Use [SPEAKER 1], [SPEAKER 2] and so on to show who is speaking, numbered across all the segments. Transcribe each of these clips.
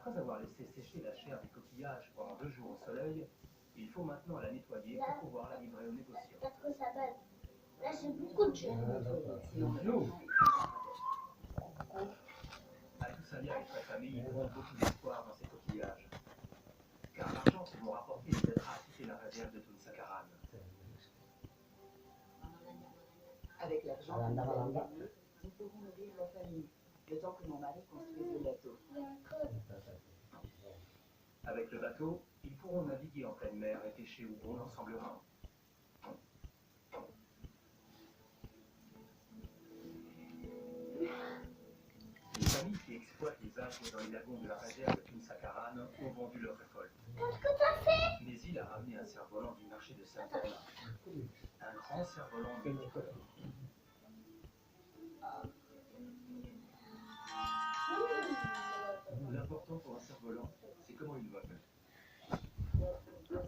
[SPEAKER 1] Après avoir laissé sécher la chair des coquillages pendant 2 jours au soleil, il faut maintenant la nettoyer pour pouvoir la livrer aux négociants.
[SPEAKER 2] Peut-être que ça va. Là, c'est beaucoup de choses.
[SPEAKER 1] Atusalia et sa famille ont beaucoup d'espoir dans ces coquillages. Car l'argent qu'ils vont rapporter les aidera à quitter la réserve de Tunsakaran.
[SPEAKER 3] Avec l'argent que nous allons gagner, nous pourrons nourrir la famille, le temps que mon mari construise le bateau.
[SPEAKER 1] Avec le bateau, ils pourront naviguer en pleine mer et pêcher où bon leur semblera. Les familles qui exploitent les algues dans les lagons de la réserve de Tunsakaran ont vendu leur récolte.
[SPEAKER 2] Qu'est-ce que t'as fait?
[SPEAKER 1] Mais il a ramené un cerf-volant du marché de Saint-Bernard. Un grand cerf-volant multicolore. L'important pour un cerf-volant, c'est comment il vole.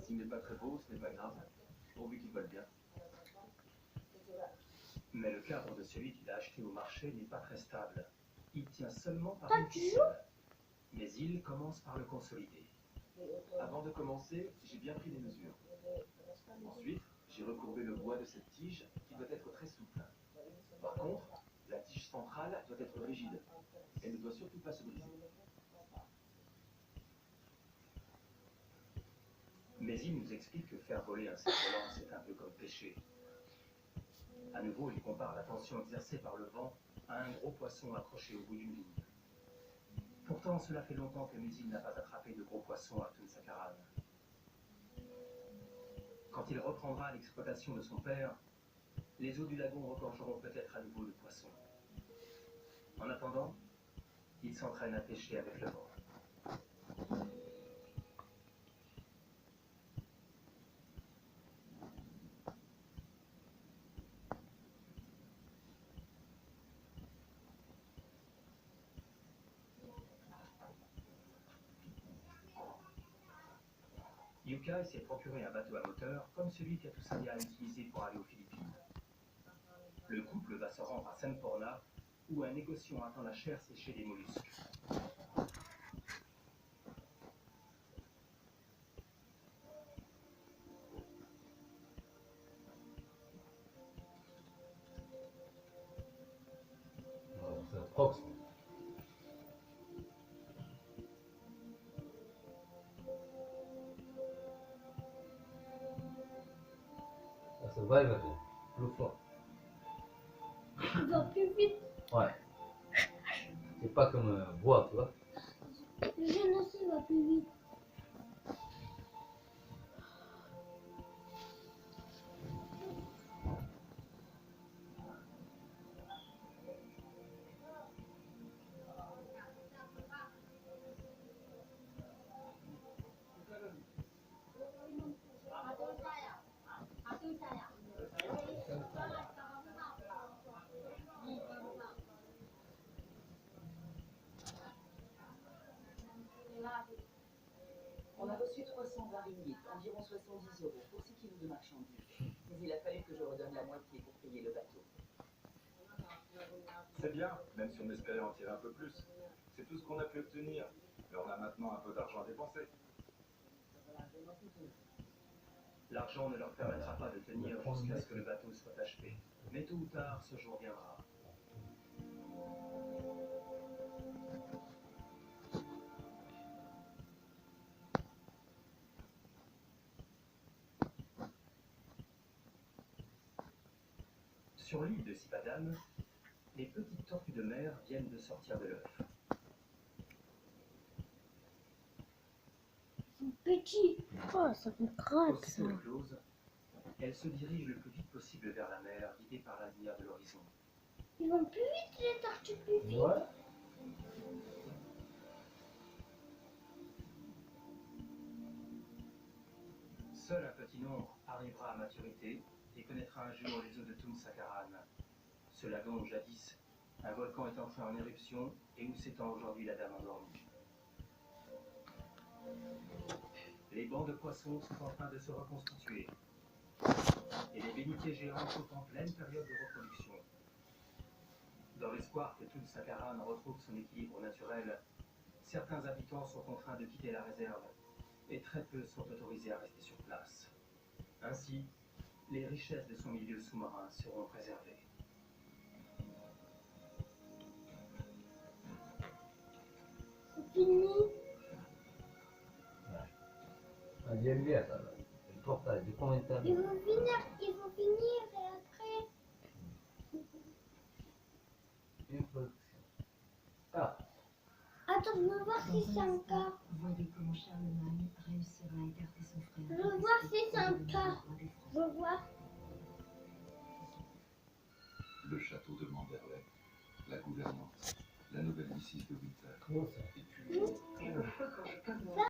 [SPEAKER 1] S'il n'est pas très beau, ce n'est pas grave, pourvu qu'il vole bien. Mais le cadre de celui qu'il a acheté au marché n'est pas très stable. Il tient seulement par une ficelle. Mais il commence par le consolider.
[SPEAKER 4] Avant de commencer, j'ai bien pris des mesures. Ensuite, j'ai recourbé le bois de cette tige qui doit être très souple. Par contre, la tige centrale doit être rigide. Elle ne doit surtout pas se briser.
[SPEAKER 1] Mais il nous explique que faire voler un cerf-volant, c'est un peu comme pêcher. À nouveau, il compare la tension exercée par le vent à un gros poisson accroché au bout d'une ligne. Pourtant, cela fait longtemps que Mésil n'a pas attrapé de gros poissons à Tunsakaran. Quand il reprendra l'exploitation de son père, les eaux du lagon regorgeront peut-être à nouveau de poissons. En attendant, il s'entraîne à pêcher avec le vent. Yukai s'est procuré un bateau à moteur comme celui qu'Atusalia a utilisé pour aller aux Philippines. Le couple va se rendre à Semporna où un négociant attend la chair séchée des mollusques.
[SPEAKER 5] C'est prox. Ça se va, il va bien. Plus fort.
[SPEAKER 2] Il va plus vite.
[SPEAKER 5] Ouais. C'est pas comme un bois, tu vois.
[SPEAKER 2] Le jeune aussi va plus vite.
[SPEAKER 3] On a reçu 320 ringgit, environ 70 € pour 6 kilos de marchandises. Mais il a fallu que je redonne la moitié pour payer le bateau.
[SPEAKER 4] C'est bien, même si on espérait en tirer un peu plus. C'est tout ce qu'on a pu obtenir. Mais on a maintenant un peu d'argent à dépenser.
[SPEAKER 1] L'argent ne leur permettra pas de tenir jusqu'à ce que le bateau soit achevé. Mais tôt ou tard, ce jour viendra. Sur l'île de Sipadan, les petites tortues de mer viennent de sortir de l'œuf.
[SPEAKER 2] Petit. Oh, ça fait craque ça.
[SPEAKER 1] Aussitôt éclose, elles se dirigent le plus vite possible vers la mer, guidées par la lumière de l'horizon.
[SPEAKER 2] Ils vont plus vite, les tortues plus vite.
[SPEAKER 5] Ouais.
[SPEAKER 1] Seul un petit nombre arrivera à maturité et connaîtra un jour les eaux de Tunsakaran. Ce lagon où jadis, un volcan est entré en éruption et où s'étend aujourd'hui la dame endormie. Les bancs de poissons sont en train de se reconstituer. Et les bénitiers géants sont en pleine période de reproduction. Dans l'espoir que Tunsakaran retrouve son équilibre naturel, Certains habitants sont contraints de quitter la réserve et très peu sont autorisés à rester sur place. Ainsi, les richesses de son milieu sous-marin seront préservées.
[SPEAKER 2] C'est fini.
[SPEAKER 5] J'aime bien ça. Là. Le portage de combien de temps?
[SPEAKER 2] Il faut finir et après.
[SPEAKER 5] Une production. Ah,
[SPEAKER 2] Attends, je veux voir si c'est un cas.
[SPEAKER 6] Voyez comment Charlemagne réussira à écarter son frère.
[SPEAKER 2] Je veux voir si c'est un cas. Je veux voir.
[SPEAKER 7] Le château de Manderley, la gouvernante, la nouvelle Mrs. de Winter.
[SPEAKER 5] trop ça.
[SPEAKER 7] Et puis,
[SPEAKER 3] Et le feu quand je peux